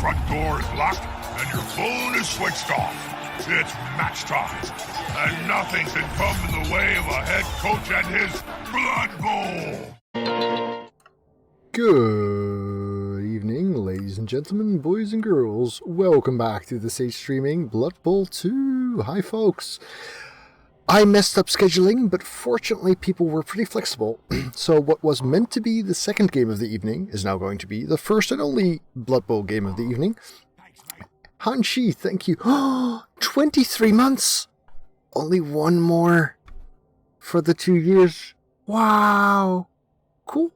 front door is locked and your phone is switched off. It's match time, and nothing can come in the way of a head coach and his Blood Bowl. Good evening, ladies and gentlemen, boys and girls. Welcome back to the Sage Streaming Blood Bowl 2. Hi, folks. I messed up scheduling, but fortunately people were pretty flexible. So what was meant to be the second game of the evening is now going to be the first and only Blood Bowl game of the evening. Hanshi, thank you. 23 months! Only one more for the 2 years. Wow! Cool.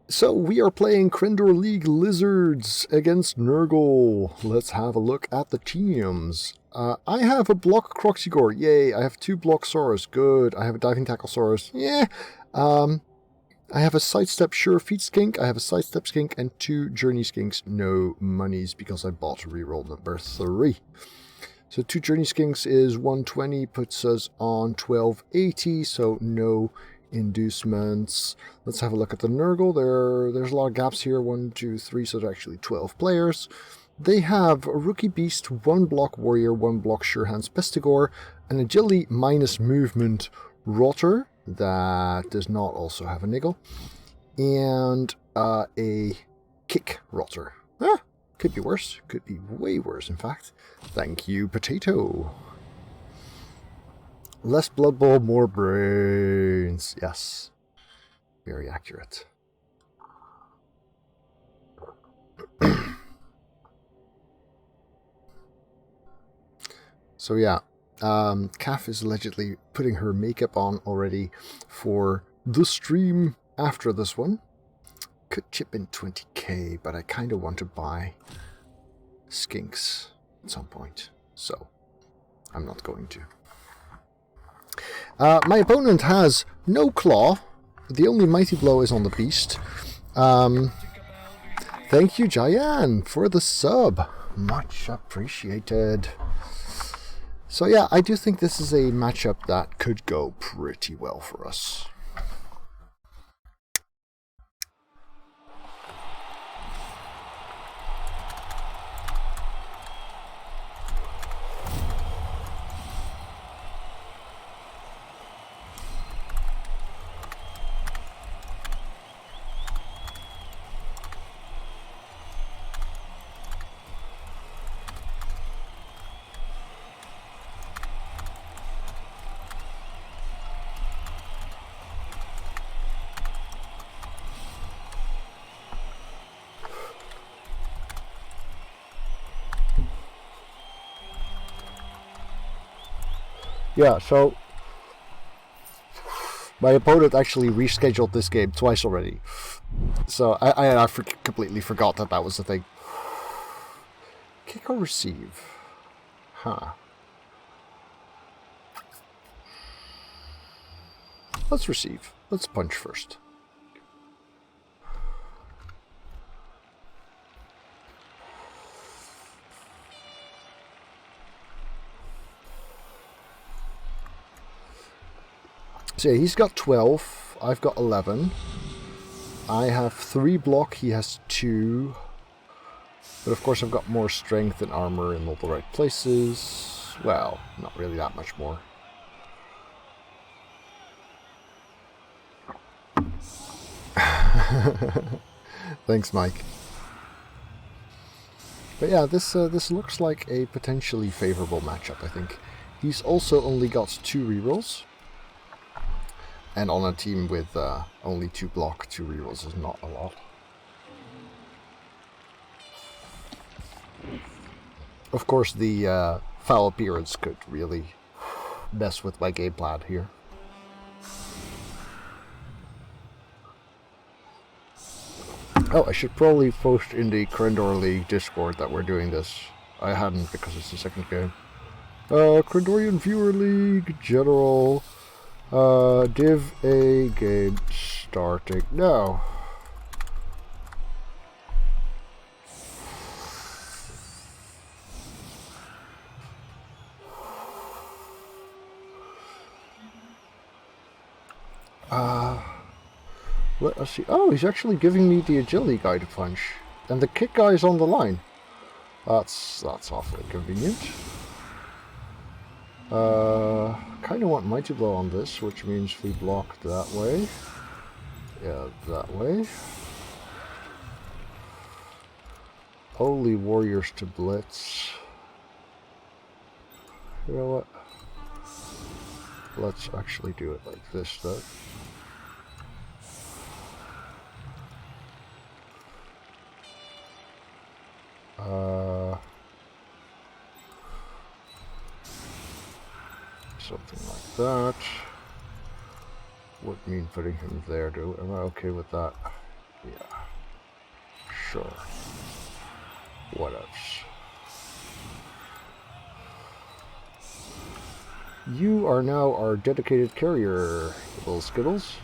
So we are playing Crendor League Lizards against Nurgle. Let's have a look at the teams. I have a block Croxigore, yay. I have 2 block Saurus, good. I have a diving tackle Saurus, yeah. I have a sidestep Sure Feet Skink, I have a sidestep Skink, and 2 Journey Skinks, no monies, because I bought reroll number 3. So 2 Journey Skinks is 120, puts us on 1280, so no inducements. Let's have a look at the Nurgle. There's a lot of gaps here, 1, 2, 3, so there's actually 12 players. They have a Rookie Beast, 1 block Warrior, 1 block Sure Hands Pestigore, an Agility minus Movement Rotter that does not also have a Niggle, and a Kick Rotter. Could be worse. Could be way worse, in fact. Thank you, Potato. Less Blood Bowl, more brains. Yes. Very accurate. So yeah, Kath is allegedly putting her makeup on already for the stream after this one. Could chip in 20k, but I kind of want to buy skinks at some point, so I'm not going to. My opponent has no claw. The only mighty blow is on the beast. Thank you, Jayan, for the sub. Much appreciated. So yeah, I do think this is a matchup that could go pretty well for us. Yeah, so my opponent actually rescheduled this game twice already. So I completely forgot that was the thing. Kick or receive? Huh. Let's receive. Let's punch first. So yeah, he's got 12, I've got 11. I have 3 block, he has 2. But of course I've got more strength and armor in all the right places. Well, not really that much more. Thanks, Mike. But yeah, this looks like a potentially favorable matchup, I think. He's also only got 2 rerolls. And on a team with only 2 block, 2 rerolls is not a lot. Of course, the foul appearance could really mess with my game plan here. Oh, I should probably post in the Crendor League Discord that we're doing this. I hadn't because it's the second game. Crendorian Viewer League, General... div A game starting now. Let us see. Oh, he's actually giving me the agility guy to punch. And the kick guy is on the line. That's awfully convenient. Kind of want Mighty Blow on this, which means we block that way. Yeah, that way. Holy Warriors to Blitz. You know what? Let's actually do it like this, though. Something like that. Would mean putting him there, do? Am I okay with that? Yeah. Sure. What else? You are now our dedicated carrier, little Skittles.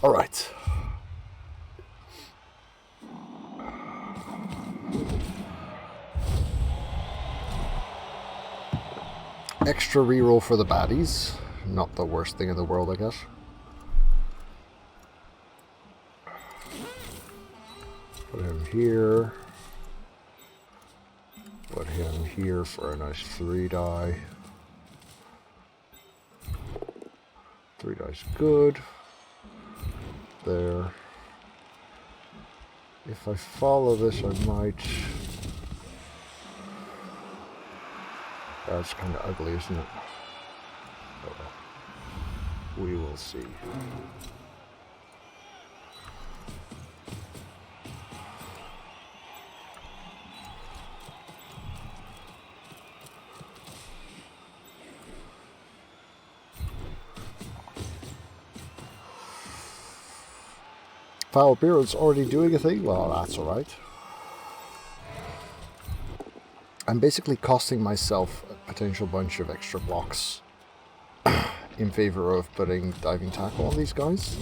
All right. Extra reroll for the baddies. Not the worst thing in the world, I guess. Put him here. Put him here for a nice 3-die. 3-die's good. There. If I follow this, I might... That's kind of ugly, isn't it? Oh, well. We will see. Foul Beard's already doing a thing? Well, that's alright. I'm basically costing myself a potential bunch of extra blocks in favor of putting Diving Tackle on these guys.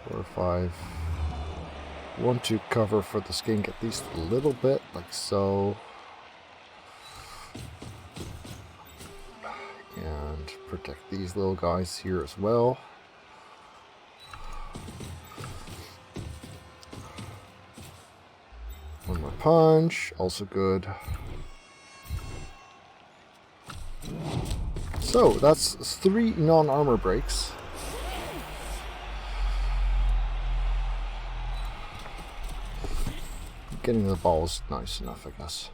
4 or 5. Want to cover for the skink at least a little bit, like so. And protect these little guys here as well. One more punch, also good. So, that's 3 non-armor breaks. Getting the ball is nice enough, I guess.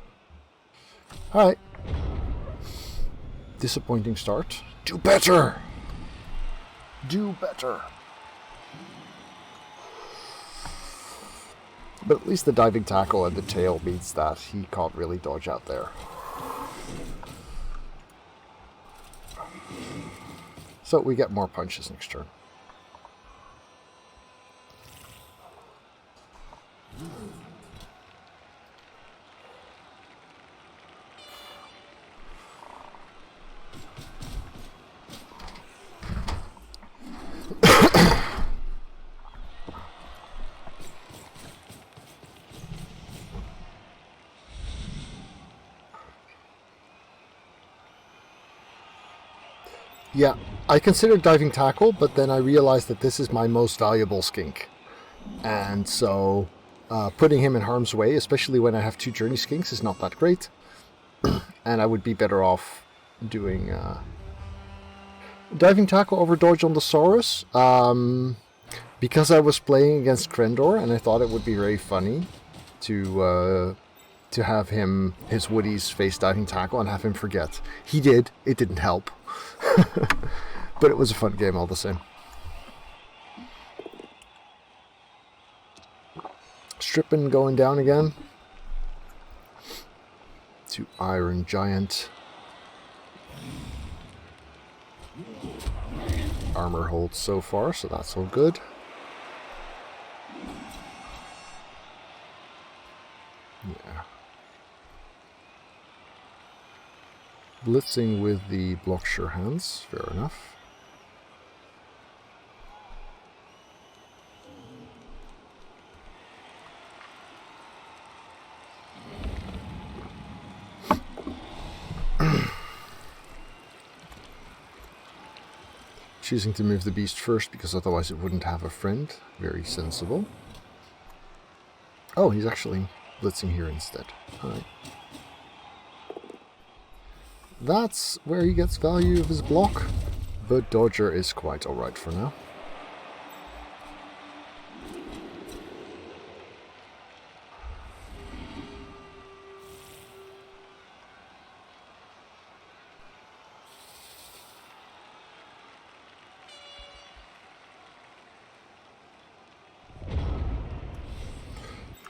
Alright. Disappointing start. Do better! Do better! But at least the Diving Tackle and the tail means that he can't really dodge out there. So we get more punches next turn. Yeah, I considered Diving Tackle, but then I realized that this is my most valuable skink. And so putting him in harm's way, especially when I have 2 Journey Skinks, is not that great. And I would be better off doing Diving Tackle over Dodge on the Saurus. Because I was playing against Crendor, and I thought it would be very funny to have him, his Woodies, face Diving Tackle and have him forget. He did. It didn't help. But it was a fun game all the same. Strippin going down again. To Iron Giant. Armor holds so far, so that's all good. Yeah. Blitzing with the block sure hands, fair enough. choosing to move the beast first because otherwise it wouldn't have a friend. Very sensible. Oh, he's actually blitzing here instead. Alright. That's where he gets value of his block, but Dodger is quite alright for now.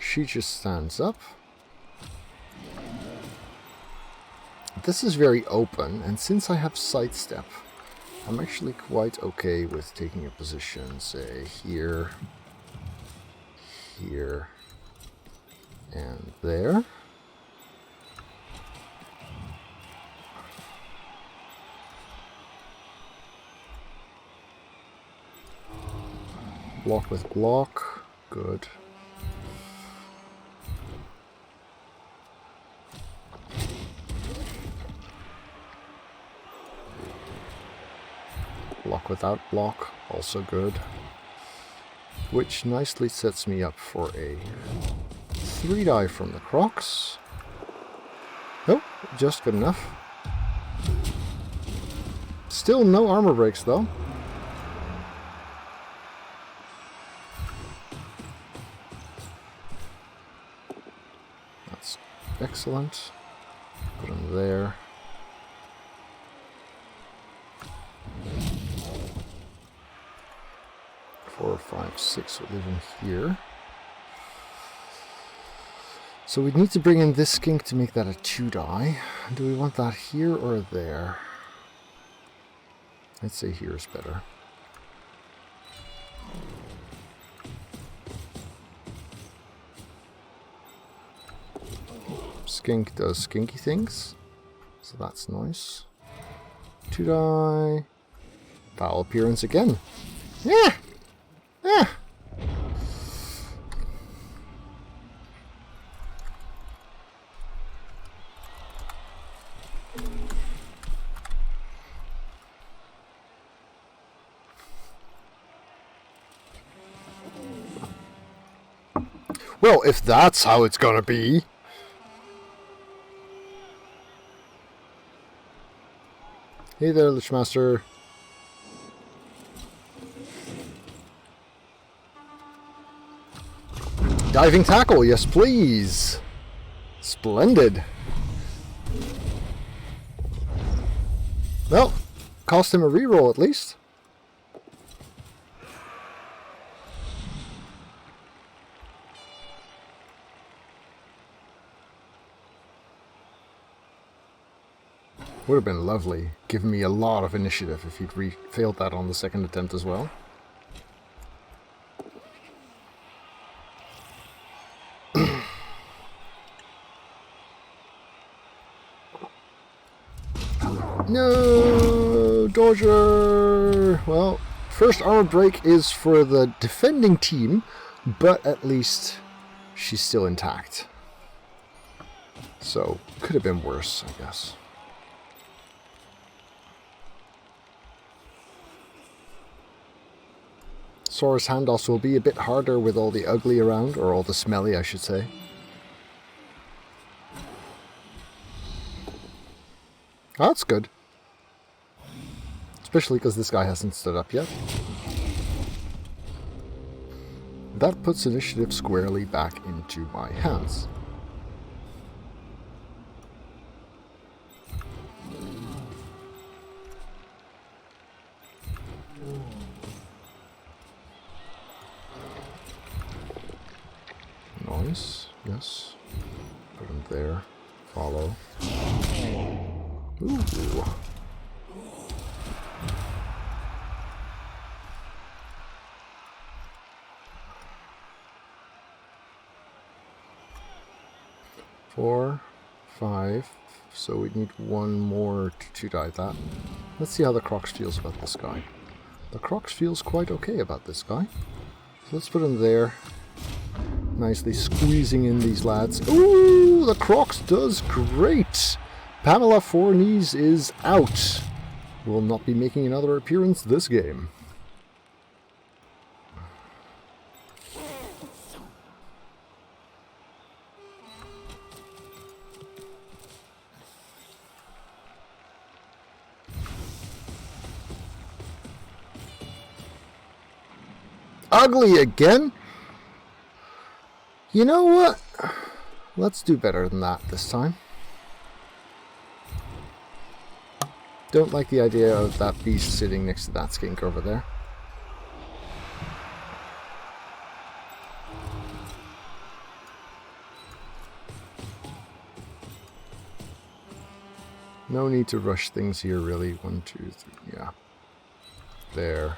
She just stands up. This is very open, and since I have sidestep, I'm actually quite okay with taking a position, say, here, here, and there. Block with block. Good. Block without block, also good. Which nicely sets me up for a 3-die from the Crocs. Oh, just good enough. Still no armor breaks though. That's excellent. Put him there. Four, 5, 6 will live in here. So we need to bring in this skink to make that a 2-die. Do we want that here or there? I'd say here is better. Skink does skinky things, so that's nice. 2-die. Foul appearance again. Yeah! Yeah! Well, if that's how it's gonna be. Hey there, Lichmaster. Diving tackle, yes please. Splendid. Well, cost him a reroll at least. Would have been lovely, giving me a lot of initiative if he'd failed that on the second attempt as well. No, Dodger! Well, first armor break is for the defending team, but at least she's still intact. So, could have been worse, I guess. Sora's handoffs will be a bit harder with all the ugly around, or all the smelly, I should say. Oh, that's good. Especially because this guy hasn't stood up yet. That puts initiative squarely back into my hands. Nice, yes. Put him there. Follow. Ooh. Four, 5. So we need one more to die that. Let's see how the Crocs feels about this guy. The Crocs feels quite okay about this guy. So let's put him there. Nicely squeezing in these lads. Ooh, the Crocs does great. Pamela 4 knees is out. will not be making another appearance this game. Ugly again? You know what? Let's do better than that this time. Don't like the idea of that beast sitting next to that skink over there. No need to rush things here, really. 1, 2, 3, yeah. There.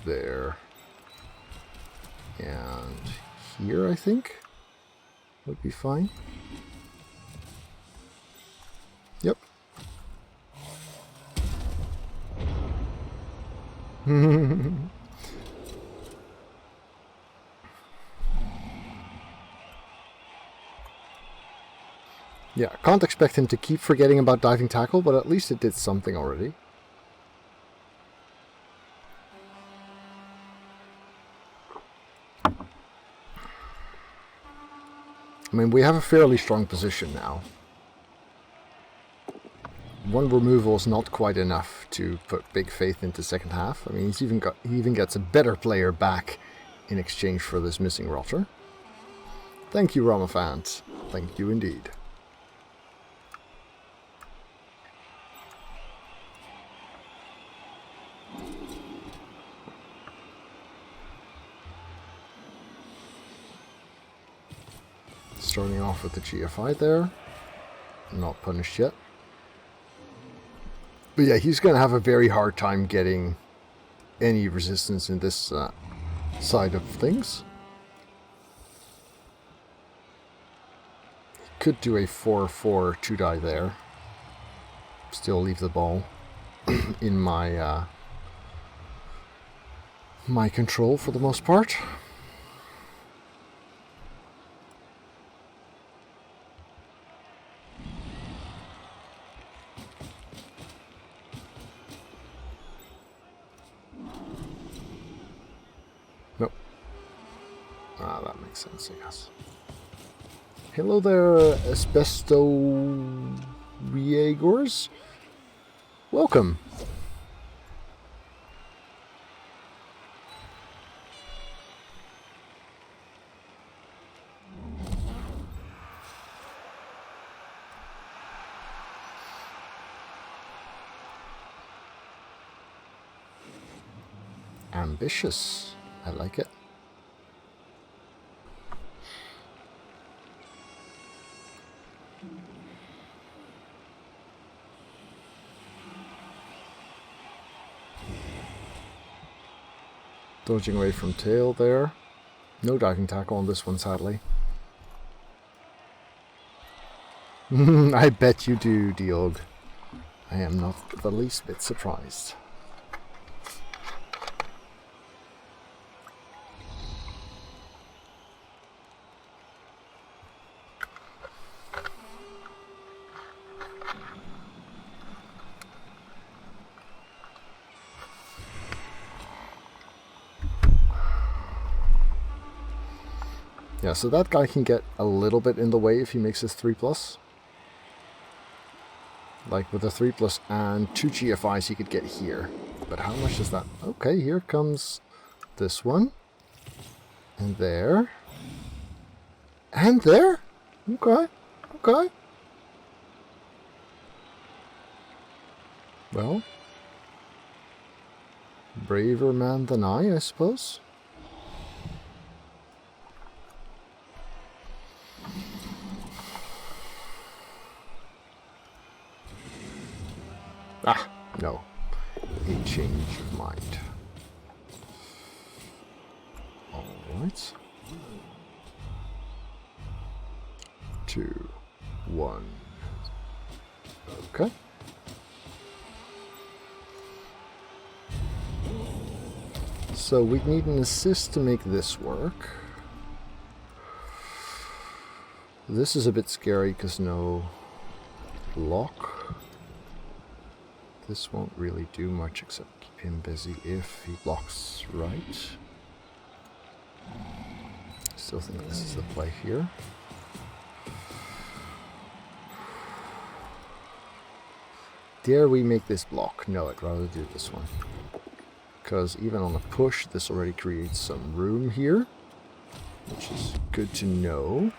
There. And here, I think, would be fine. Yep. Yeah, can't expect him to keep forgetting about diving tackle, but at least it did something already. I mean, we have a fairly strong position now. One removal is not quite enough to put big faith into second half. I mean, he even gets a better player back in exchange for this missing rotter. Thank you, Ramafant. Thank you indeed. Starting off with the GFI there. Not punished yet. But yeah, he's going to have a very hard time getting any resistance in this side of things. Could do a 4/4 2-die there. Still leave the ball in my my control for the most part. Nope. Ah, that makes sense, I guess. Hello there, Asbesto-Riegors. Welcome. Ambitious. I like it. Dodging away from tail there. No diving tackle on this one, sadly. I bet you do, Diog. I am not the least bit surprised. Yeah, so that guy can get a little bit in the way if he makes his 3+. Like with a 3+ and 2 GFIs he could get here. But how much is that? Okay, here comes this one. And there. And there? Okay, okay. Well. Braver man than I suppose. Ah, no. A change of mind. Alright. 2, 1. Okay. So we need an assist to make this work. This is a bit scary because no lock. This won't really do much except keep him busy if he blocks right. Still think this is the play here. Dare we make this block? No, I'd rather do this one. Because even on a push, this already creates some room here, which is good to know.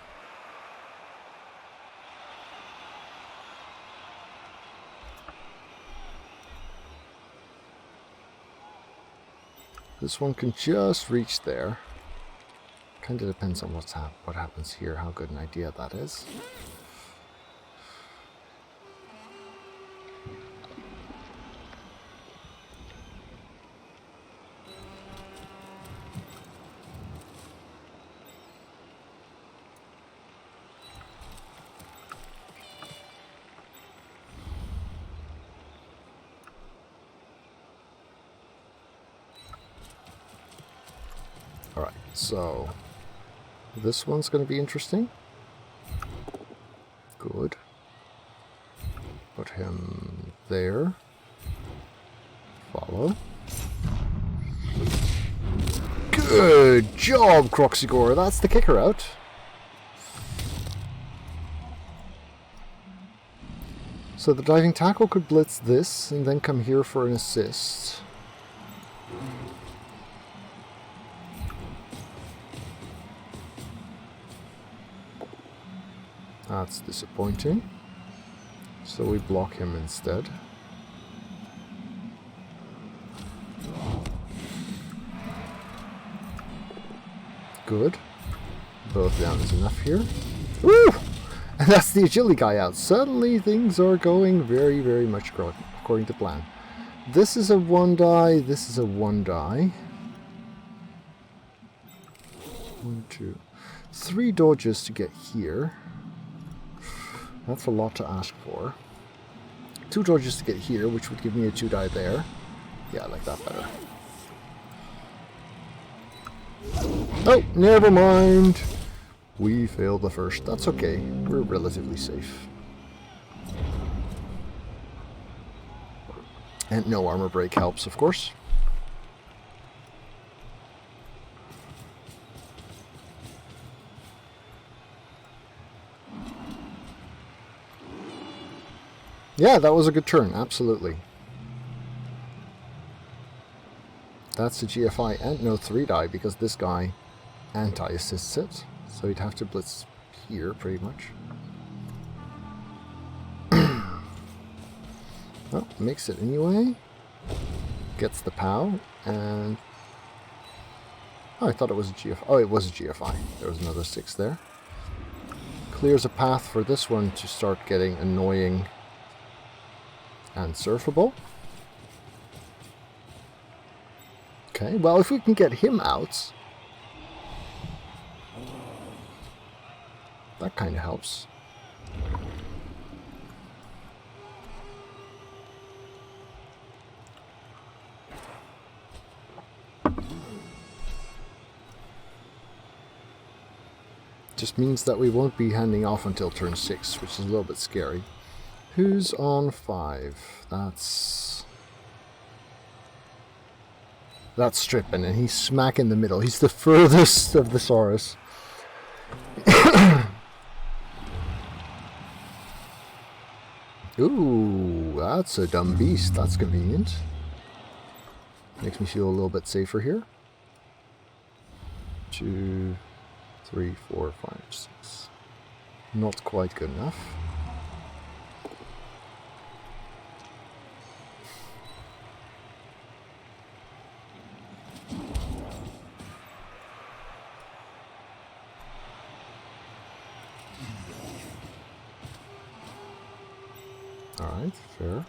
This one can just reach there. Kind of depends on what happens here, how good an idea that is. Alright, so this one's going to be interesting. Good. Put him there. Follow. Good job, Croxigore. That's the kicker out. So the diving tackle could blitz this and then come here for an assist. That's disappointing. So we block him instead. Good. Both down is enough here. Woo! And that's the agility guy out. Suddenly things are going very, very much according to plan. This is a 1-die. This is a 1-die. 1, 2, 3 dodges to get here. That's a lot to ask for. 2 dodges to get here, which would give me a 2-die there. Yeah, I like that better. Oh, never mind. We failed the first. That's okay. We're relatively safe. And no armor break helps, of course. Yeah, that was a good turn, absolutely. That's a GFI and no 3-die because this guy anti-assists it. So he'd have to blitz here, pretty much. Oh, makes it anyway. Gets the POW, and... Oh, I thought it was a GFI. Oh, it was a GFI. There was another 6 there. Clears a path for this one to start getting annoying and surfable. Okay, well, if we can get him out, that kind of helps. Just means that we won't be handing off until turn 6, which is a little bit scary. Who's on 5? That's Strippin', and he's smack in the middle. He's the furthest of the Saurus. Ooh, that's a dumb beast. That's convenient. Makes me feel a little bit safer here. 2, 3, 4, 5, 6. Not quite good enough. Alright, fair.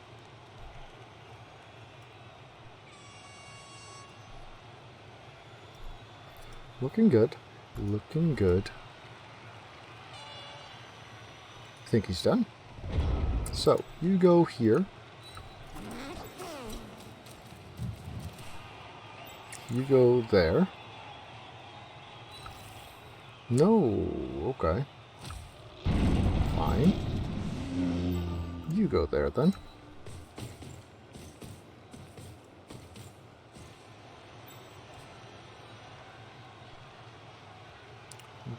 Looking good. Looking good. I think he's done. So, you go here. You go there. No, okay. Fine. You go there then.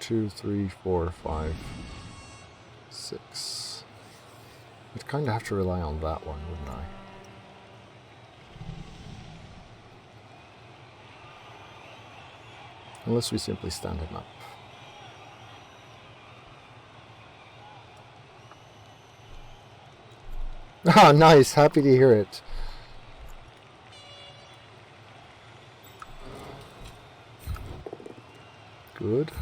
2, 3, 4, 5, 6. I'd kind of have to rely on that one, wouldn't I? Unless we simply stand him up. Ah, nice! Happy to hear it. Good.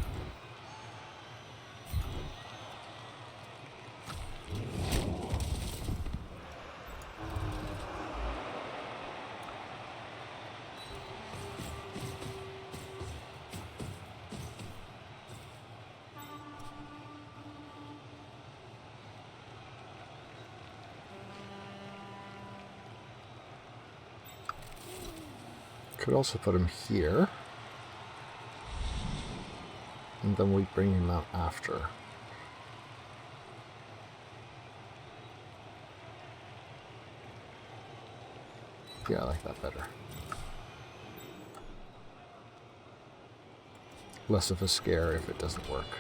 Could also put him here. And then we bring him out after. Yeah, I like that better. Less of a scare if it doesn't work.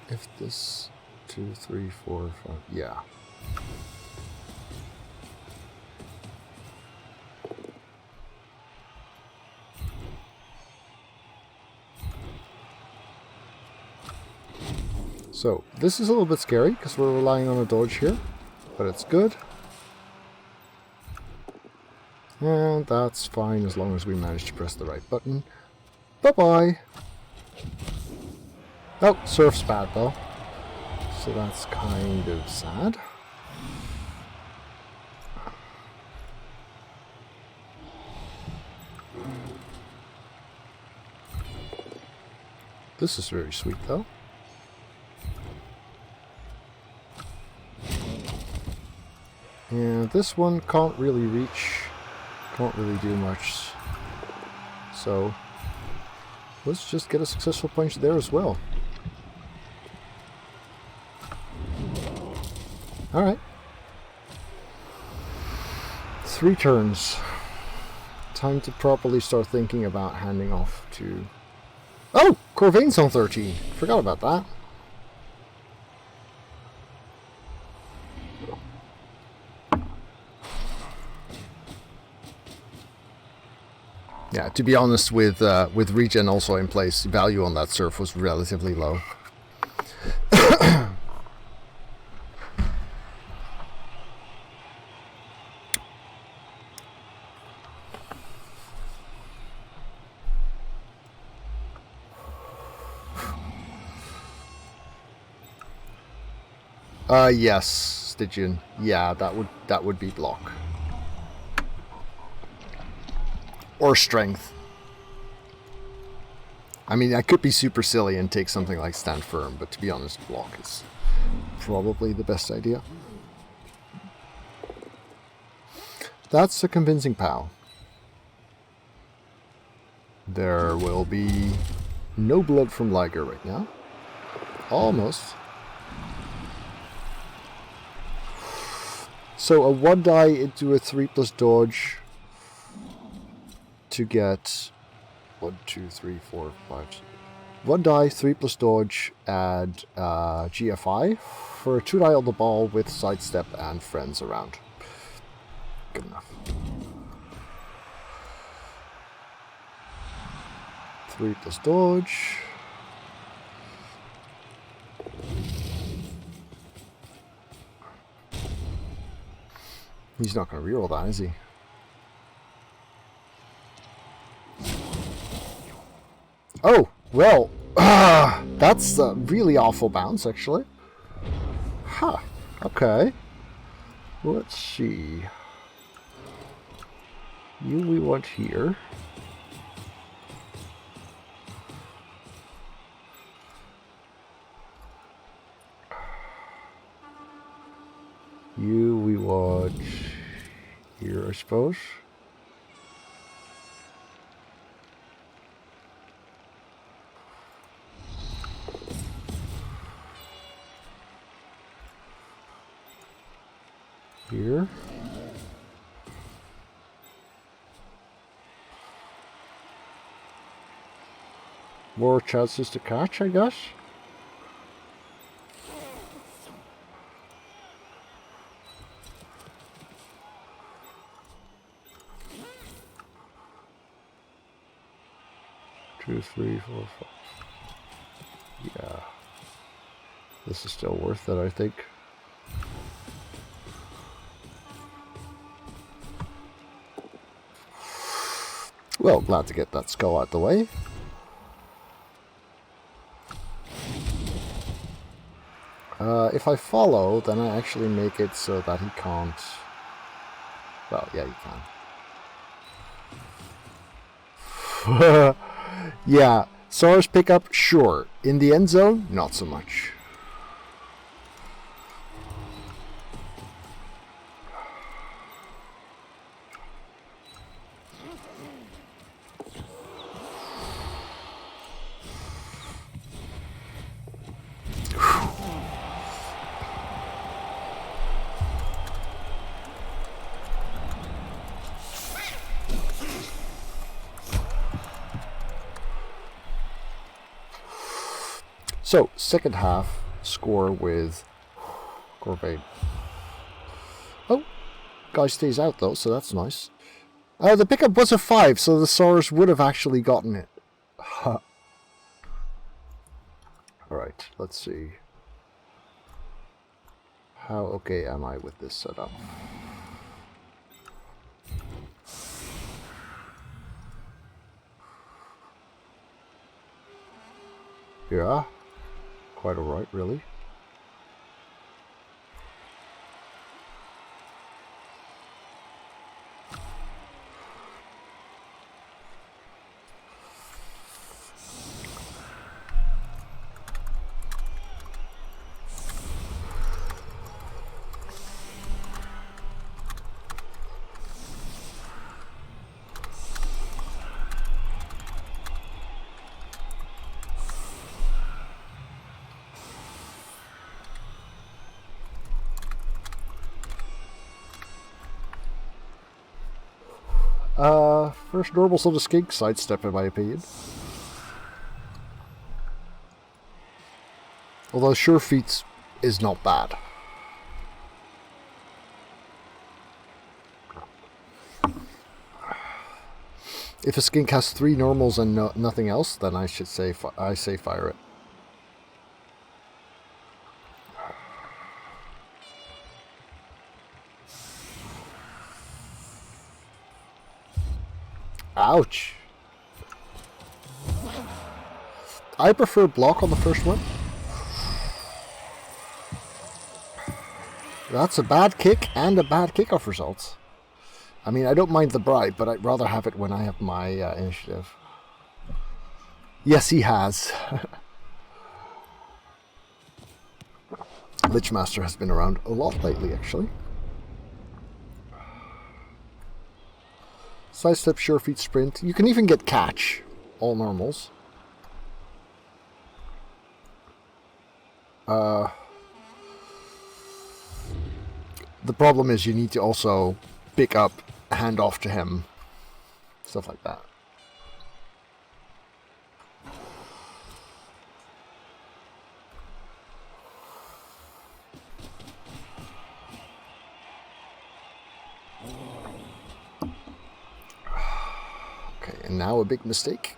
If this 2, 3, 4, 5, yeah. So, this is a little bit scary because we're relying on a dodge here, but it's good. And that's fine as long as we manage to press the right button. Bye-bye! Oh, Surf's bad though. So that's kind of sad. This is very sweet though. And this one can't really reach, can't really do much. So let's just get a successful punch there as well. Alright. 3 turns. Time to properly start thinking about handing off to... Oh! Corvain's on 13. Forgot about that. Yeah, to be honest, with regen also in place, value on that surf was relatively low. Yes, Stygian. Yeah, that would be block. Or strength. I mean, I could be super silly and take something like stand firm, but to be honest, block is probably the best idea. That's a convincing POW. There will be no blood from Liger right now. Almost. So a 1 die into a 3+ dodge to get 1, 2, 3, 4, 5. 1 die, 3+ dodge, add GFI for a 2 die on the ball with sidestep and friends around. Good enough. 3+ dodge. He's not going to reroll that, is he? Oh, well, that's a really awful bounce, actually. Huh, okay. Let's see. You we want here. You we want here, I suppose. Here. More chances to catch, I guess. Two, three, four, five. Yeah. This is still worth it, I think. Well, glad to get that skull out the way. If I follow, then I actually make it so that he can't... Well, yeah, he can. Yeah, Saurus pickup, sure. In the end zone, not so much. So, second half, score with Corvain. Oh, guy stays out though, so that's nice. The pickup was a 5, so the Saurus would have actually gotten it. Alright, let's see. How okay am I with this setup? Yeah. Quite alright, really. First normal sort of skink sidestep in my opinion. Although Sure Feet is not bad. If a skink has 3 normals and nothing else, then I should say fire it. Ouch. I prefer block on the first one. That's a bad kick and a bad kickoff result. I mean, I don't mind the bribe, but I'd rather have it when I have my initiative. Yes, he has. Lichmaster has been around a lot lately, actually. Sidestep, Sure Feet, Sprint. You can even get Catch. All normals. The problem is you need to also pick up, hand off to him. Stuff like that. Okay, and now a big mistake.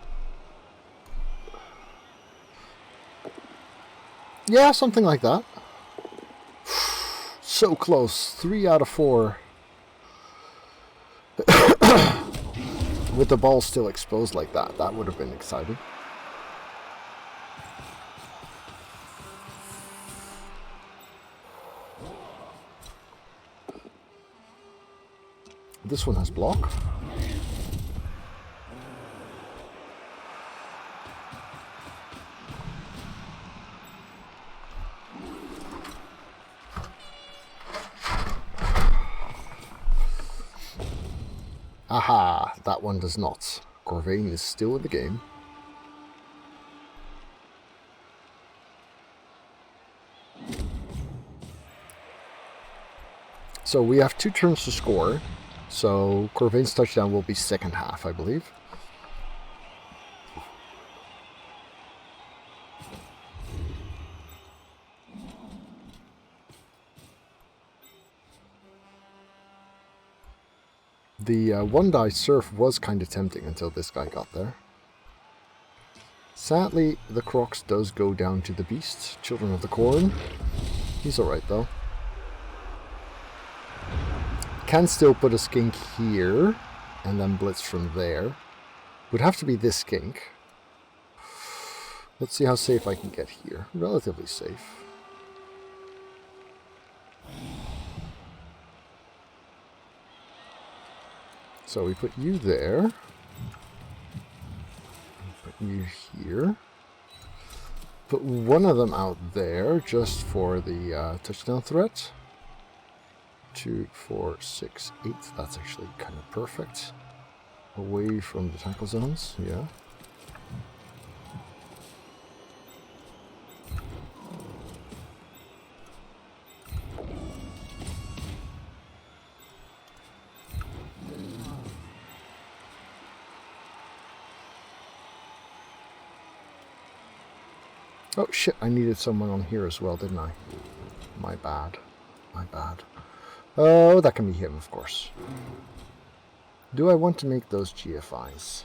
Yeah, something like that. So close. 3 out of 4. With the ball still exposed like that, that would have been exciting. This one has block. Aha, that one does not. Corvain is still in the game. So we have 2 turns to score. So Corvain's touchdown will be second half, I believe. The one-die surf was kind of tempting until this guy got there. Sadly, the Crocs does go down to the beast, Children of the Corn. He's alright though. Can still put a skink here, and then blitz from there. Would have to be this skink. Let's see how safe I can get here. Relatively safe. So we put you there. Put you here. Put one of them out there just for the touchdown threat. 2, 4, 6, 8. That's actually kind of perfect. Away from the tackle zones, yeah. Oh shit, I needed someone on here as well, didn't I? My bad. My bad. Oh, that can be him, of course. Do I want to make those GFIs?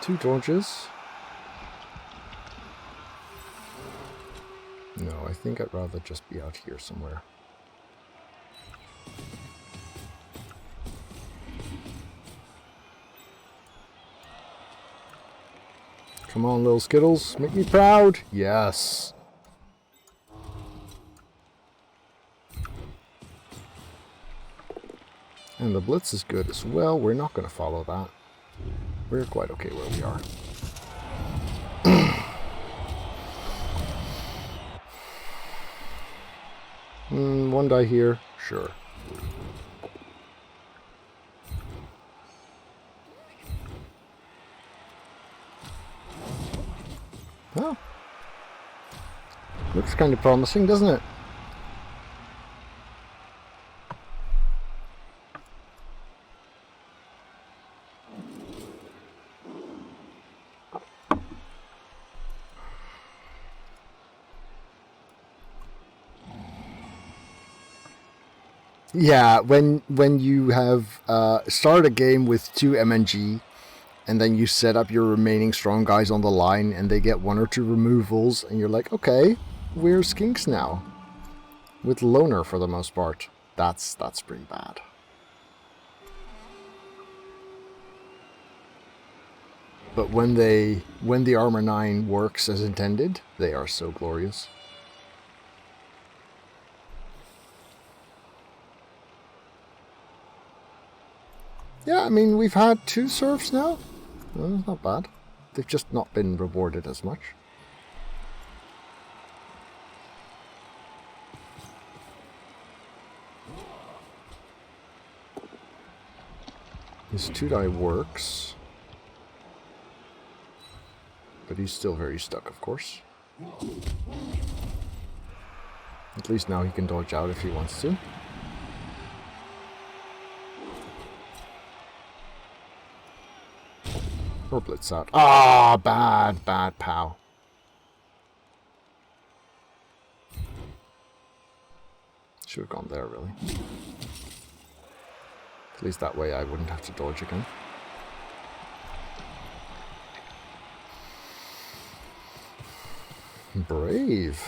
Two Georges. No, I think I'd rather just be out here somewhere. Come on, little Skittles. Make me proud. Yes. And the blitz is good as well. We're not going to follow that. We're quite okay where we are. One die here. Sure. Well, looks kind of promising, doesn't it? Yeah, when you have started a game with 2 MNG, and then you set up your remaining strong guys on the line, and they get 1 or 2 removals, and you're like, okay, we're skinks now. With loner for the most part. That's pretty bad. But when the armor 9 works as intended, they are so glorious. Yeah, I mean, we've had 2 serfs now. Well, not bad. They've just not been rewarded as much. His 2-die works. But he's still very stuck, of course. At least now he can dodge out if he wants to. Or blitz out. Ah, bad pow. Should have gone there, really. At least that way I wouldn't have to dodge again. Brave.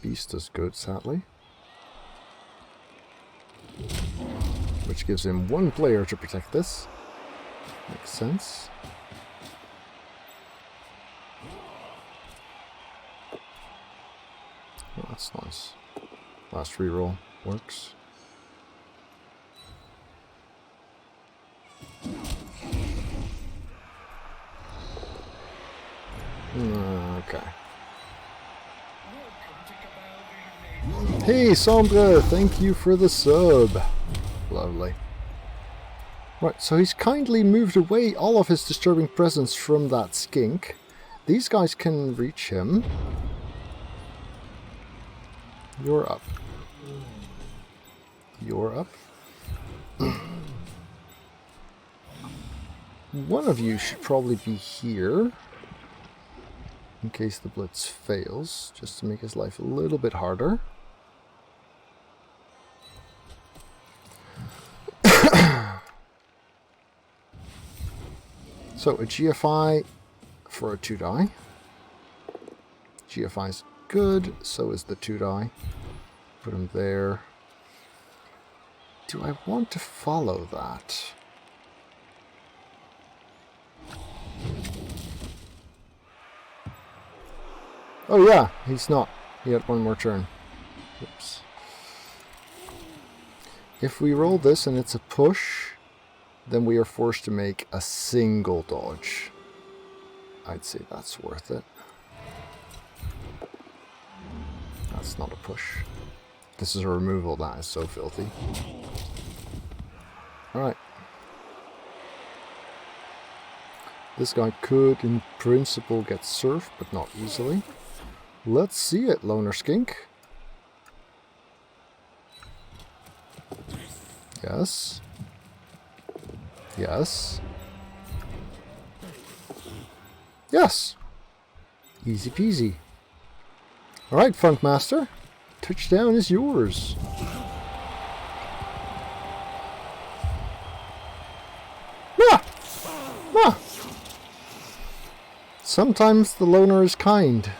Beast is good, sadly. Which gives him 1 player to protect this. Makes sense. Oh, that's nice. Last reroll works. Okay. Hey, Sombre! Thank you for the sub. Lovely. Right, so he's kindly moved away all of his disturbing presence from that skink. These guys can reach him. You're up. You're up. One of you should probably be here. In case the blitz fails. Just to make his life a little bit harder. So a GFI for a 2-die. GFI's good, so is the 2-die. Put him there. Do I want to follow that? Oh yeah, he's not. He had one more turn. Oops. If we roll this and it's a push, then we are forced to make a single dodge. I'd say that's worth it. That's not a push. This is a removal. That is so filthy. Alright. This guy could, in principle, get surfed, but not easily. Let's see it, Loner Skink. Yes. Yes. Yes. Easy peasy. Alright, Funkmaster. Touchdown is yours. Ah! Ah! Sometimes the loner is kind.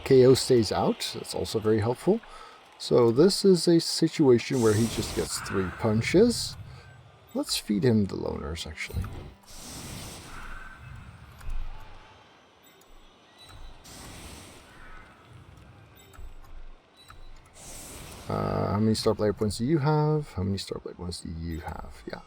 KO stays out. That's also very helpful. So this is a situation where he just gets 3 punches. Let's feed him the loners, actually. How many star player points do you have? How many star player points do you have? Yeah.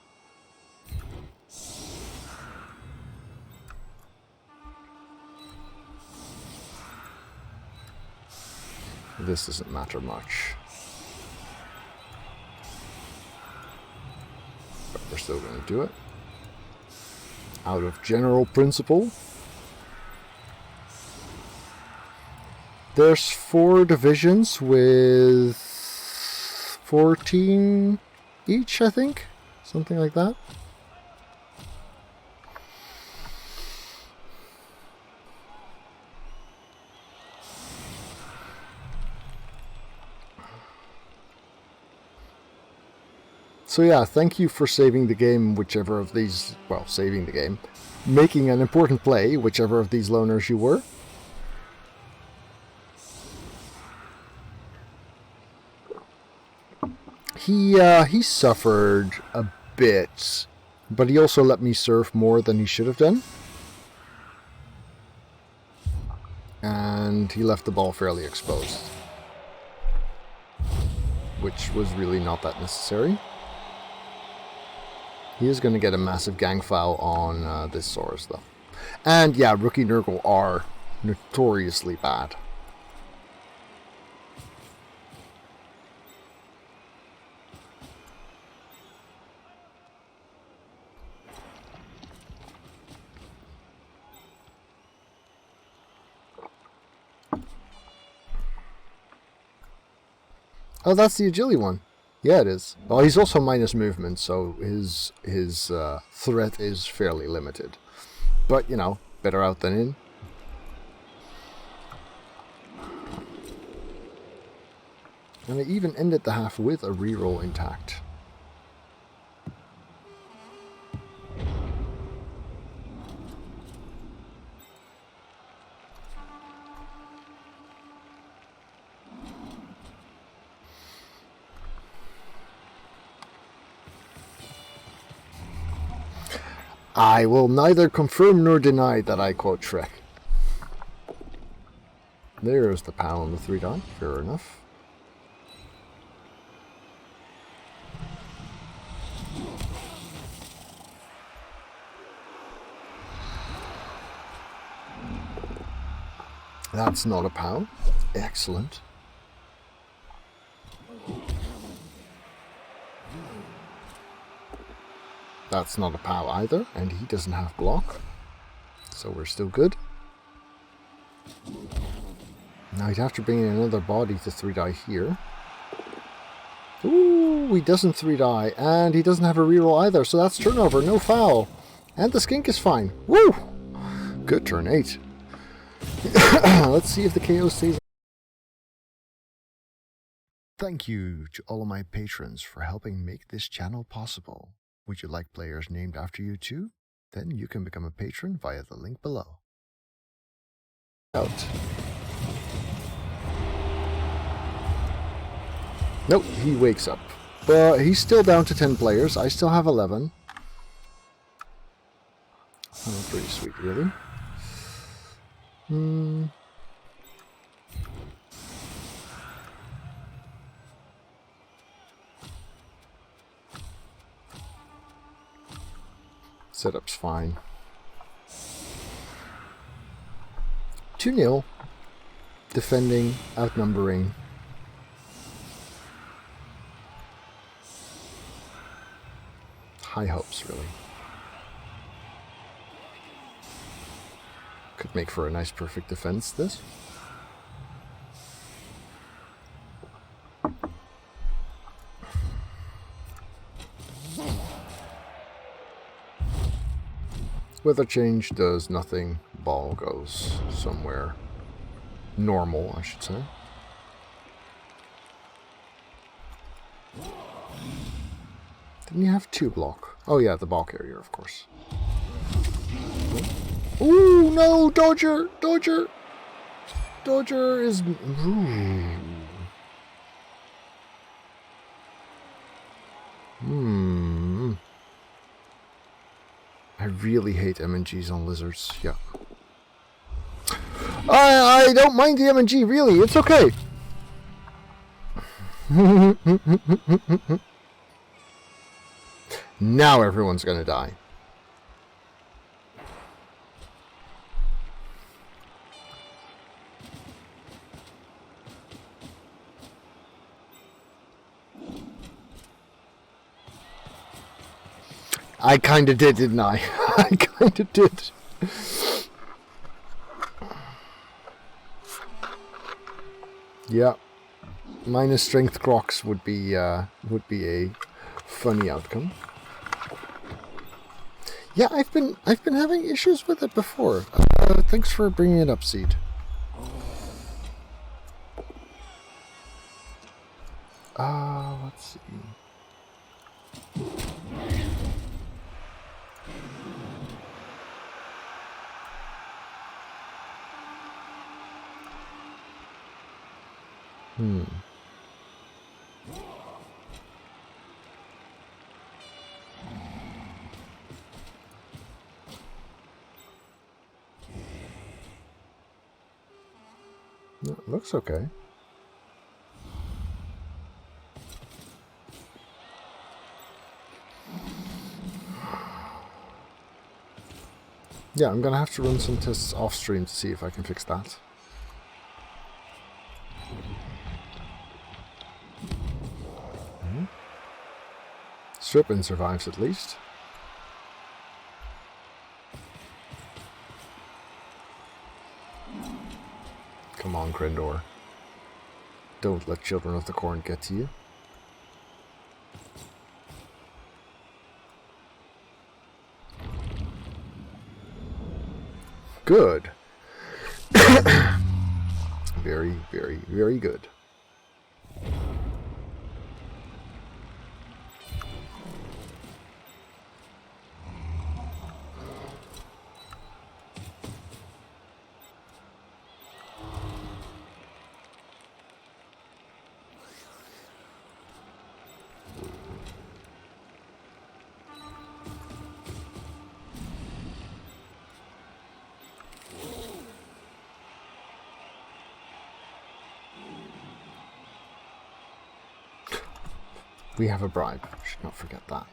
This doesn't matter much. But we're still going to do it. Out of general principle. There's 4 divisions with 14 each, I think. Something like that. So yeah, thank you for saving the game, whichever of these, well, saving the game, making an important play, whichever of these loners you were. He suffered a bit, but he also let me surf more than he should have done. And he left the ball fairly exposed, which was really not that necessary. He is going to get a massive gang foul on this Saurus, though. And yeah, rookie Nurgle are notoriously bad. Oh, that's the agility one. Yeah, it is. Well, he's also minus movement, so his threat is fairly limited. But, you know, better out than in. And I even ended the half with a reroll intact. I will neither confirm nor deny that I quote Shrek. There's the POW on the 3-die, fair enough. That's not a POW. Excellent. That's not a POW either, and he doesn't have block. So we're still good. Now he'd have to bring in another body to 3-die here. Ooh, he doesn't 3-die, and he doesn't have a reroll either, so that's turnover, no foul. And the skink is fine. Woo! Good turn 8. Let's see if the KO stays. Thank you to all of my patrons for helping make this channel possible. Would you like players named after you too? Then you can become a patron via the link below. Out. Nope, he wakes up. But he's still down to 10 players. I still have 11. Oh, pretty sweet, really. Setup's fine. 2-0. Defending, outnumbering. High hopes, really. Could make for a nice perfect defense, this. Weather change does nothing. Ball goes somewhere normal, I should say. Didn't you have 2 block? Oh yeah, the ball carrier, of course. Ooh, no! Dodger! Dodger! Dodger is... I really hate MNGs on lizards, yeah. I don't mind the MNG, really, it's okay. Now everyone's gonna die. I kinda did, didn't I? I kinda did. Yeah. Minus strength crocs would be a funny outcome. Yeah, I've been having issues with it before. Thanks for bringing it up, Seed. Let's see. No, it looks okay. Yeah, I'm gonna have to run some tests off stream to see if I can fix that. Strippin survives at least. Come on, Crendor. Don't let Children of the Corn get to you. Good. Very, very, very good. We have a bribe. Should not forget that.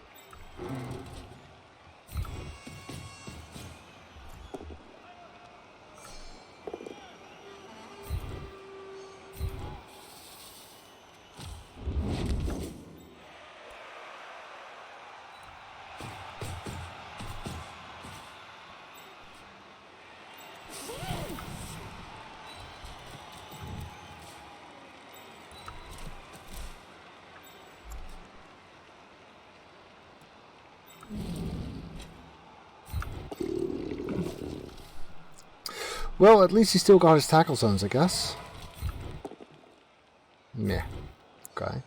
Well, at least he still got his tackle zones, I guess. Meh. Okay.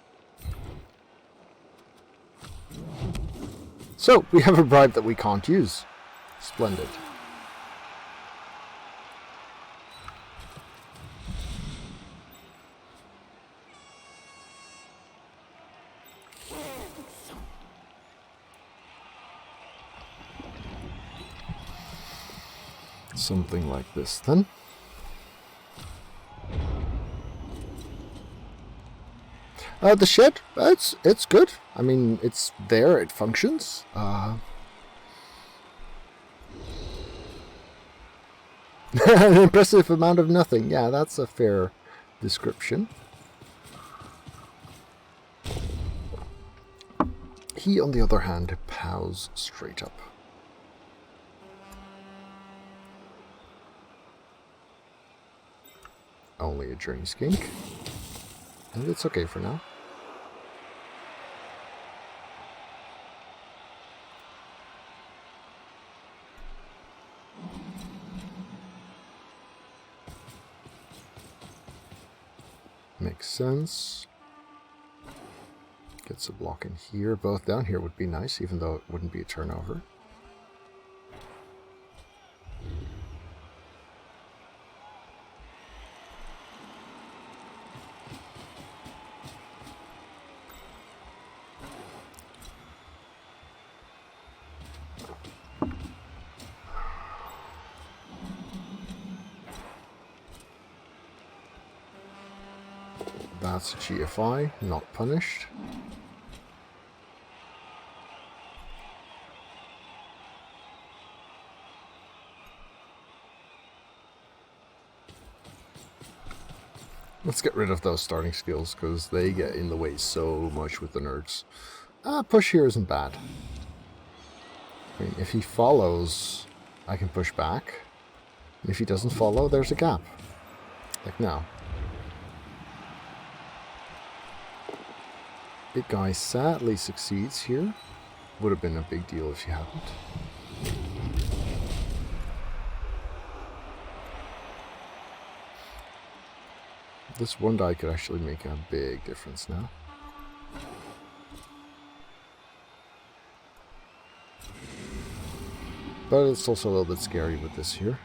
So, we have a bribe that we can't use. Splendid. Something like this, then. The shed, it's good. I mean, it's there, it functions. An impressive amount of nothing. Yeah, that's a fair description. He, on the other hand, pows straight up. Only a journey skink. And it's okay for now. Makes sense. Gets a block in here. Both down here would be nice, even though it wouldn't be a turnover. That's a GFI, not punished. Let's get rid of those starting skills, because they get in the way so much with the nerds. Push here isn't bad. I mean, if he follows, I can push back. And if he doesn't follow, there's a gap. Like now. Big guy sadly succeeds here. Would have been a big deal if he hadn't. This one die could actually make a big difference now. But it's also a little bit scary with this here.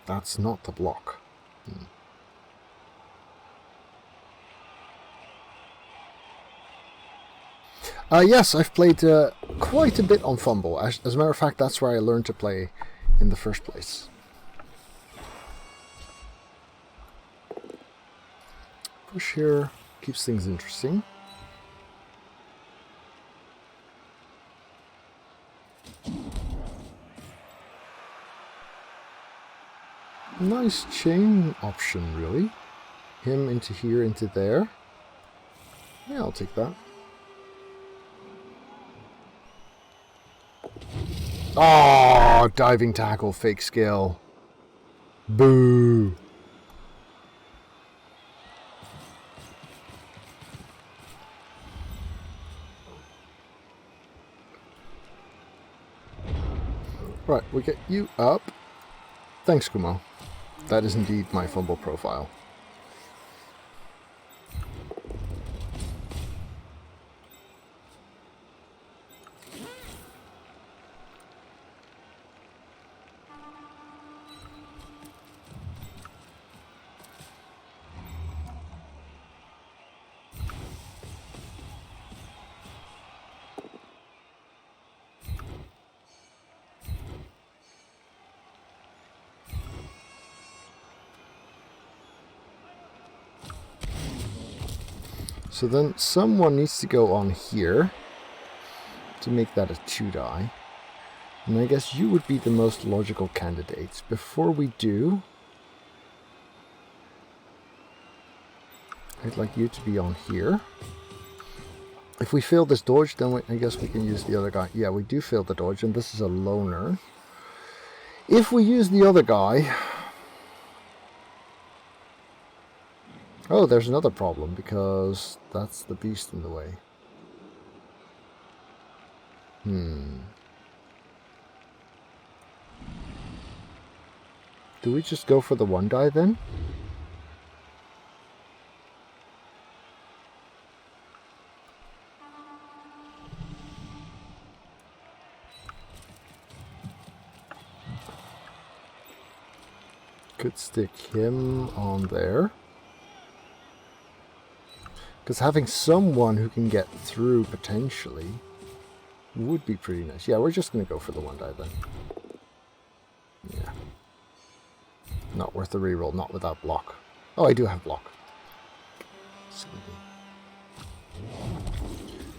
That's not the block. Yes, I've played quite a bit on Fumble. As a matter of fact, that's where I learned to play in the first place. Push here keeps things interesting. Nice chain option, really. Him into here, into there. Yeah, I'll take that. Oh, diving tackle, fake skill. Boo. Right, we get you up. Thanks, Kumo. That is indeed my Fumble profile. So then someone needs to go on here to make that a 2-die. And I guess you would be the most logical candidate. Before we do, I'd like you to be on here. If we fail this dodge, then I guess we can use the other guy. Yeah, we do fail the dodge, and this is a loner. If we use the other guy... Oh, there's another problem, because that's the beast in the way. Do we just go for the 1 die then? Could stick him on there. Because having someone who can get through potentially would be pretty nice. Yeah, we're just going to go for the 1 die then. Yeah. Not worth the reroll, not without block. Oh, I do have block.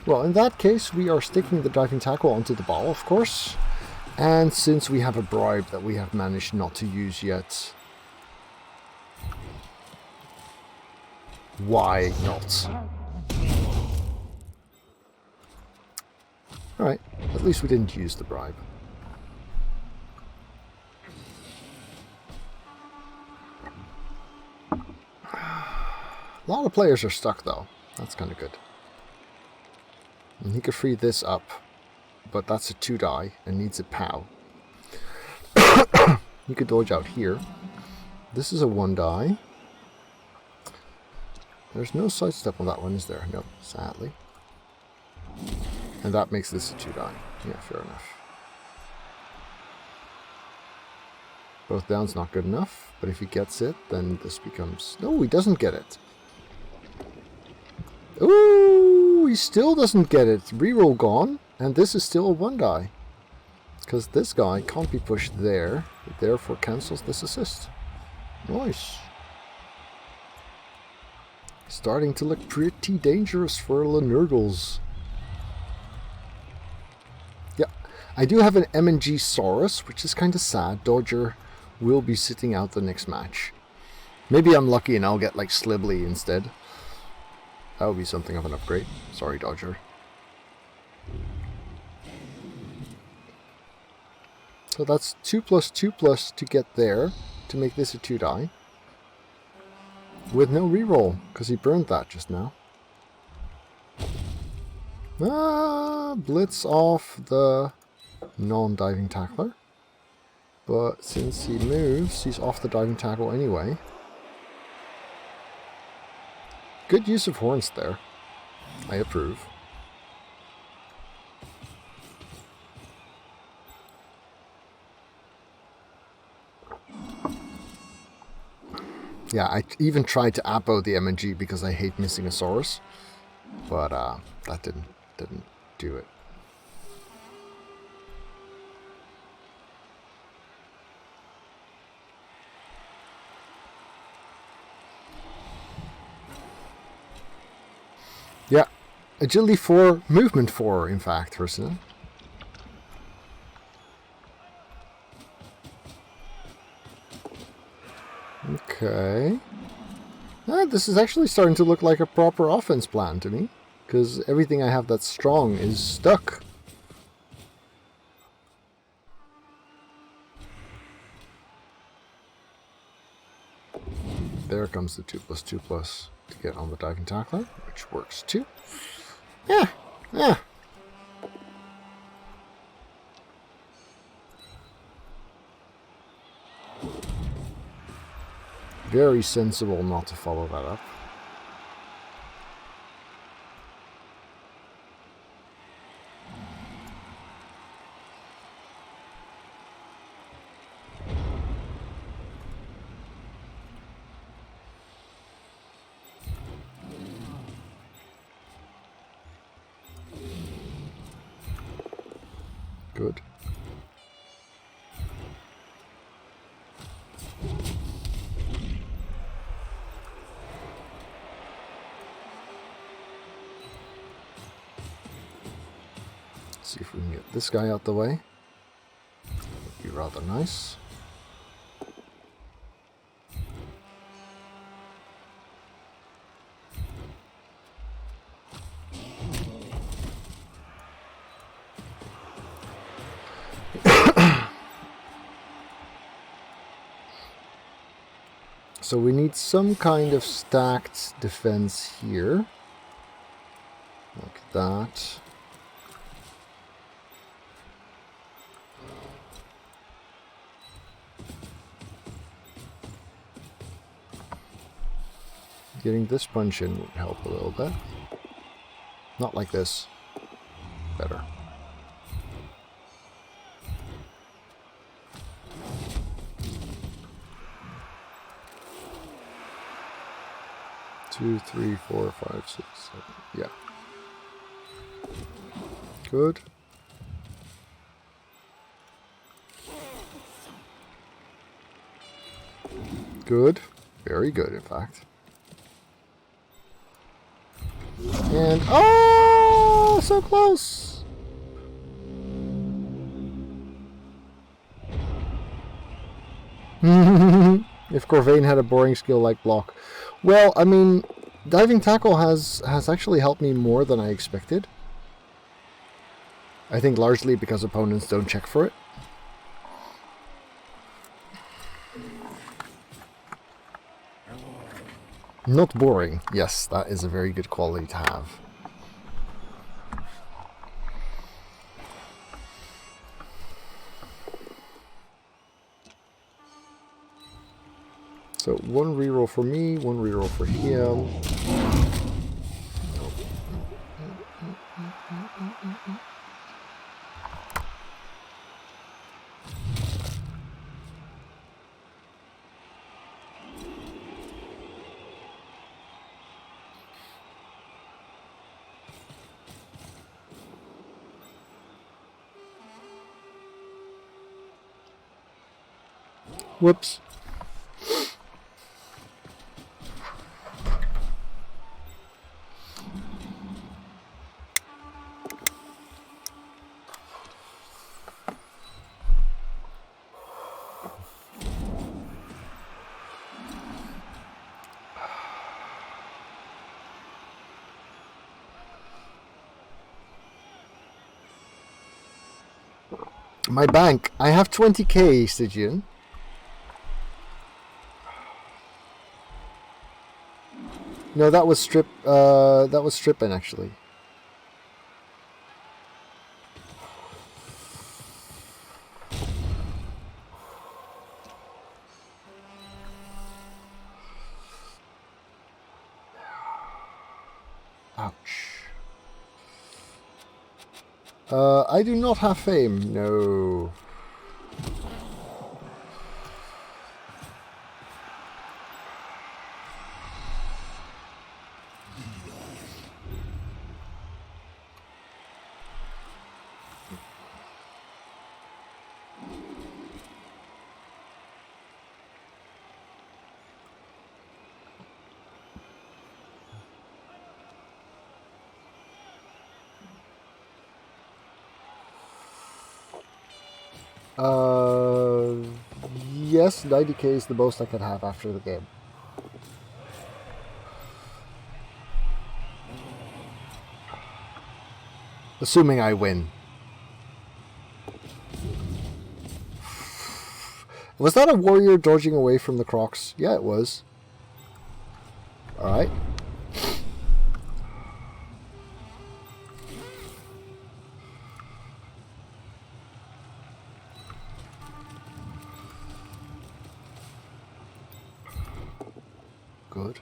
Well, in that case, we are sticking the diving tackle onto the ball, of course. And since we have a bribe that we have managed not to use yet, why not? Alright, at least we didn't use the bribe. A lot of players are stuck though. That's kind of good. And he could free this up, but that's a 2 die and needs a POW. He could dodge out here. This is a 1 die. There's no sidestep on that one, is there? No, sadly. And that makes this a 2 die. Yeah, fair enough. Both down's not good enough, but if he gets it, then this becomes... No, he doesn't get it. Ooh, he still doesn't get it. Reroll gone, and this is still a 1 die. Because this guy can't be pushed there, it therefore cancels this assist. Nice. Starting to look pretty dangerous for the Nurgles. Yeah, I do have an M&G Saurus, which is kind of sad. Dodger will be sitting out the next match. Maybe I'm lucky and I'll get like Slibbly instead. That would be something of an upgrade. Sorry, Dodger. So that's 2+2+ to get there, to make this a 2 die. With no reroll, because he burned that just now. Blitz off the non-diving tackler. But since he moves, he's off the diving tackle anyway. Good use of horns there. I approve. Yeah, I even tried to Apo the M&G because I hate missing a Saurus. But that didn't do it. Yeah, agility 4, movement 4, in fact, Ursula. Okay. This is actually starting to look like a proper offense plan to me. Because everything I have that's strong is stuck. There comes the 2+2+ to get on the diving tackler, which works too. Yeah, yeah. Very sensible not to follow that up. Good. See if we can get this guy out the way. Would be rather nice. So we need some kind of stacked defense here. Like that. Getting this punch in would help a little bit. Not like this. Better. Two, three, four, five, six, seven. Yeah. Good. Good. Very good, in fact. And, oh, so close. If Corvain had a boring skill like block. Well, I mean, diving tackle has actually helped me more than I expected. I think largely because opponents don't check for it. Not boring. Yes, that is a very good quality to have. So one reroll for me, one reroll for him. Whoops. My bank. I have 20k, Stygian. No, that was strip. That was stripping actually. Ouch. I do not have fame. No. Yes, 90k is the most I can have after the game. Assuming I win. Was that a warrior dodging away from the crocs? Yeah, it was. Alright. Good.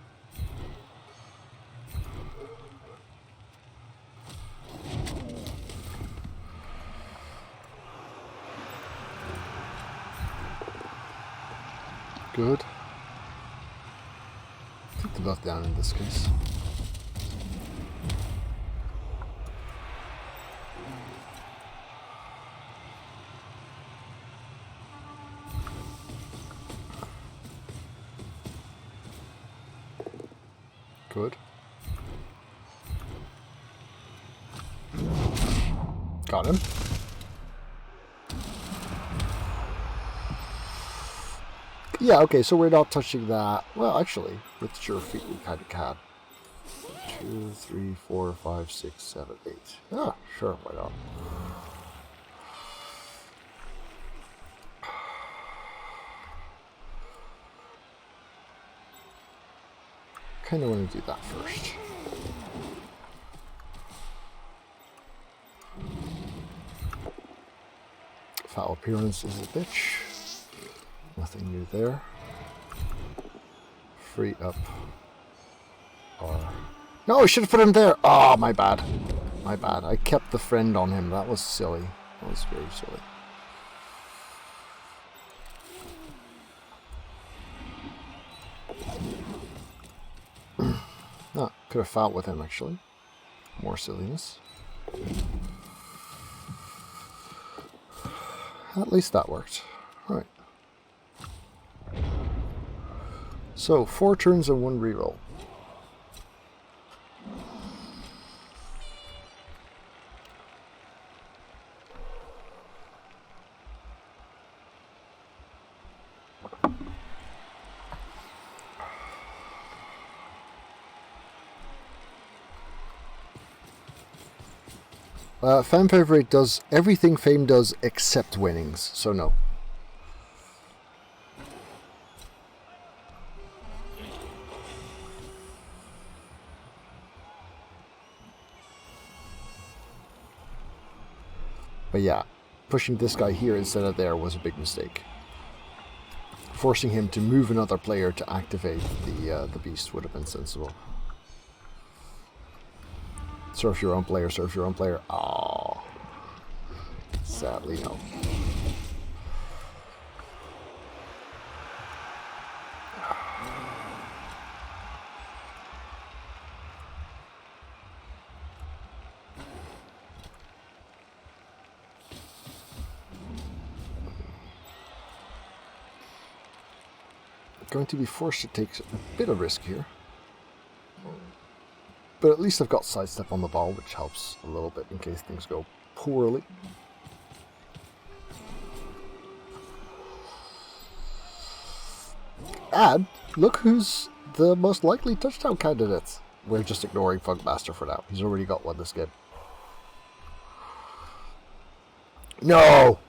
Good. Take the buff down in this case. Good. Got him. Yeah, okay, so we're not touching that. Well, actually, with sure feet we kind of can. 2, 3, 4, 5, 6, 7, 8. Ah, sure, why not? Kind of want to do that first. Foul appearance is a bitch. Nothing new there. Free up. Or... No, I should have put him there! Oh, my bad. My bad. I kept the friend on him. That was silly. That was very silly. No, could have fought with him, actually. More silliness. At least that worked. Right. So, 4 turns and 1 reroll. Fan favorite does everything Fame does except winnings, so no. But yeah, pushing this guy here instead of there was a big mistake. Forcing him to move another player to activate the beast would have been sensible. Surf your own player, surf your own player. Oh, sadly no. Going to be forced to take a bit of risk here. But at least I've got sidestep on the ball, which helps a little bit in case things go poorly. And look who's the most likely touchdown candidate. We're just ignoring Funkmaster for now. He's already got one this game. No!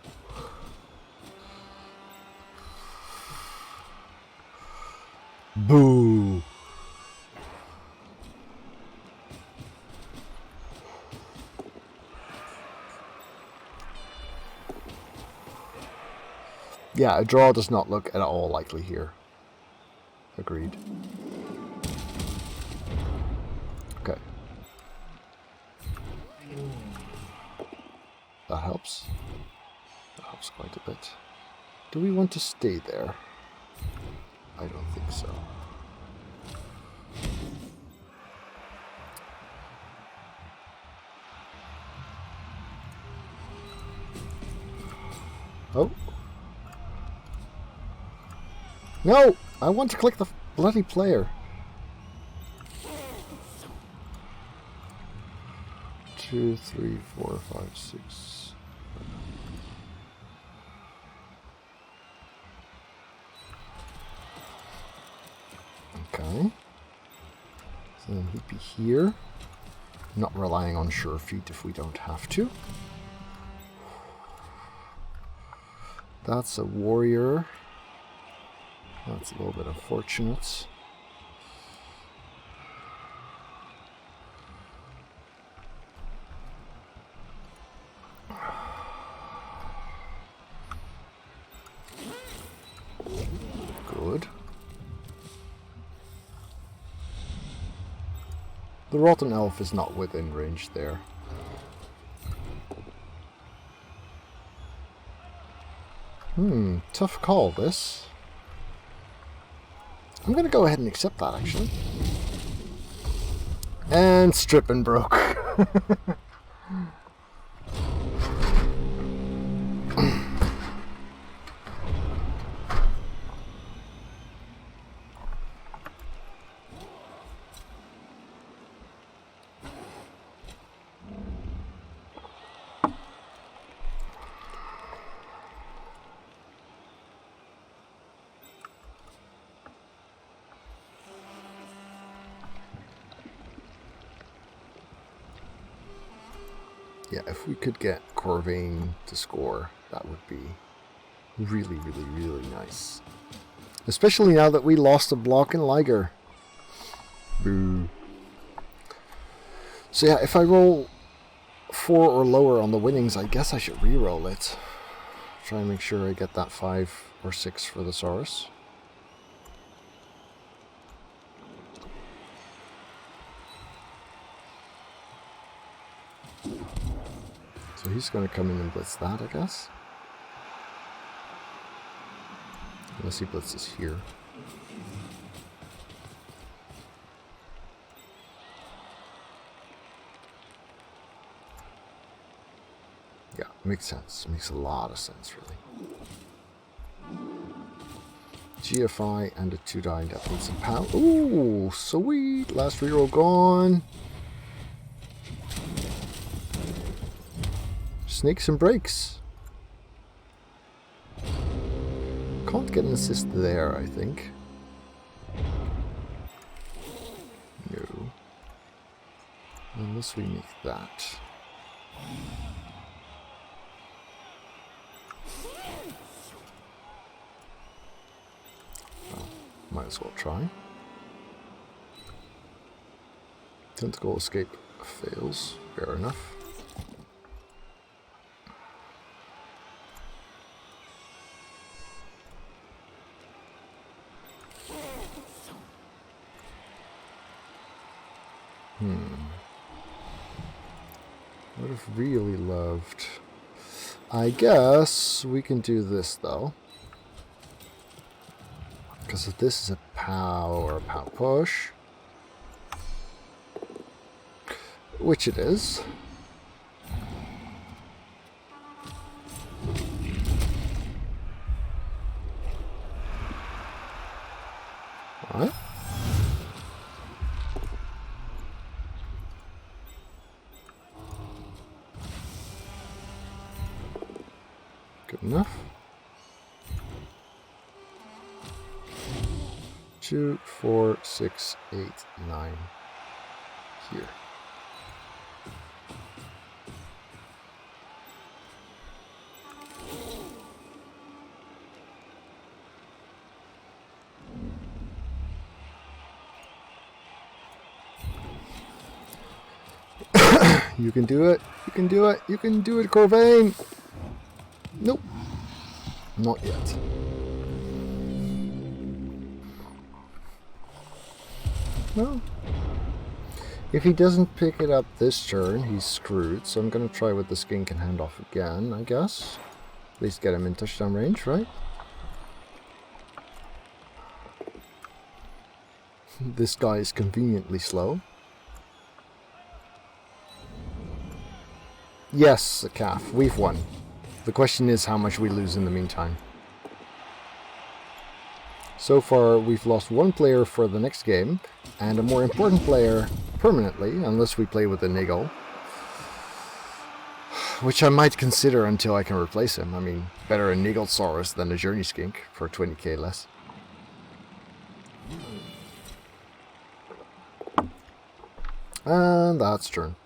Boo! Yeah, a draw does not look at all likely here. Agreed. Okay. That helps. That helps quite a bit. Do we want to stay there? I don't think so. Oh. No! I want to click the bloody player. 2, 3, 4, 5, 6. Okay. So then he'd be here. Not relying on sure feet if we don't have to. That's a warrior. That's a little bit unfortunate. Good. The Rotten Elf is not within range there. Tough call this. I'm going to go ahead and accept that, actually. And strip and broke. Yeah, if we could get Corvain to score, that would be really, really, really nice. Especially now that we lost a block in Liger. Boo. So yeah, if I roll 4 or lower on the winnings, I guess I should re-roll it. Try and make sure I get that 5 or 6 for the Saurus. he's going to come in and blitz that, I guess. Unless he blitzes here. Yeah, makes sense. Makes a lot of sense, really. GFI and a 2-die definitely some power. Ooh, sweet! Last reroll gone. Snakes and breaks. Can't get an assist there, I think. No. Unless we make that. Well, might as well try. Tentacle escape fails. Fair enough. Would have really loved. I guess we can do this though. Because if this is a POW or a POW push, which it is. Alright. Good enough. 2, 4, 6, 8, 9. Here. You can do it. You can do it. You can do it, Corvain. Nope. Not yet. Well, if he doesn't pick it up this turn, he's screwed. So I'm going to try with the skink and hand off again, I guess. At least get him in touchdown range, right? This guy is conveniently slow. Yes, a calf. We've won. The question is how much we lose in the meantime. So far, we've lost one player for the next game, and a more important player permanently, unless we play with a Nurgle. Which I might consider until I can replace him. I mean, better a Nurgle than a Journey Skink for 20k less. And that's turn.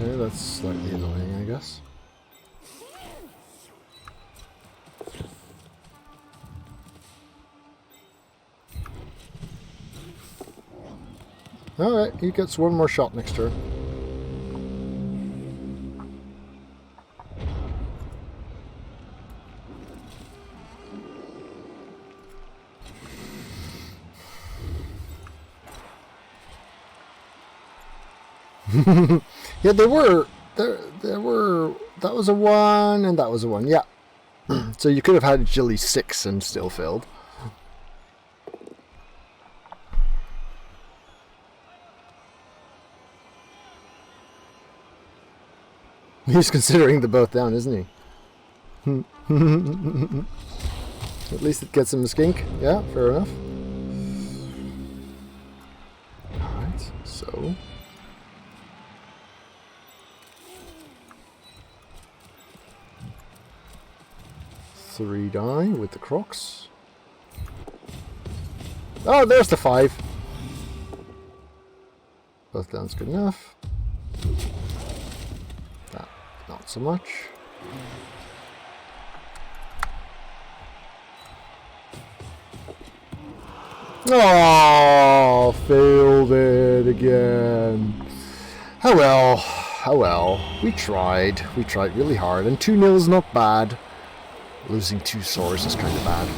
Okay, that's slightly annoying, I guess. Alright, he gets one more shot next turn. Yeah, there were, that was a 1 and that was a 1, yeah. So you could have had Jilly 6 and still failed. He's considering the both down, isn't he? At least it gets him a skink. Yeah, fair enough. Alright, so... 3 die with the crocs. Oh, there's the 5. Both down's good enough. That, not so much. Oh, failed it again. Oh well, oh well. We tried really hard, and 2-0 is not bad. Losing 2 swords is kind of bad.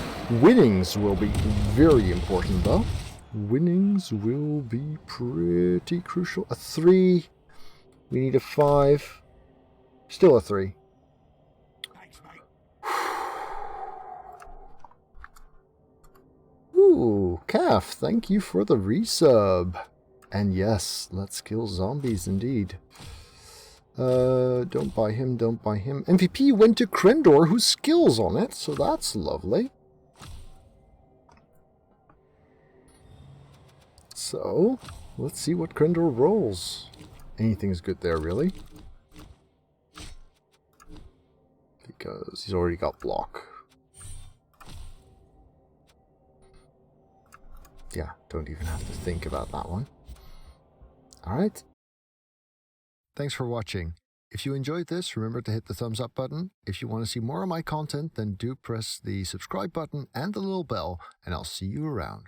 Winnings will be very important though. Winnings will be pretty crucial. A 3. We need a 5. Still a 3. Ooh, Calf, thank you for the resub. And yes, let's kill zombies indeed. Don't buy him, don't buy him. MVP went to Crendor, whose skill's on it, so that's lovely. So, let's see what Crendor rolls. Anything's good there, really. Because he's already got block. Yeah, don't even have to think about that one. Alright. Thanks for watching. If you enjoyed this, remember to hit the thumbs up button. If you want to see more of my content, then do press the subscribe button and the little bell, and I'll see you around.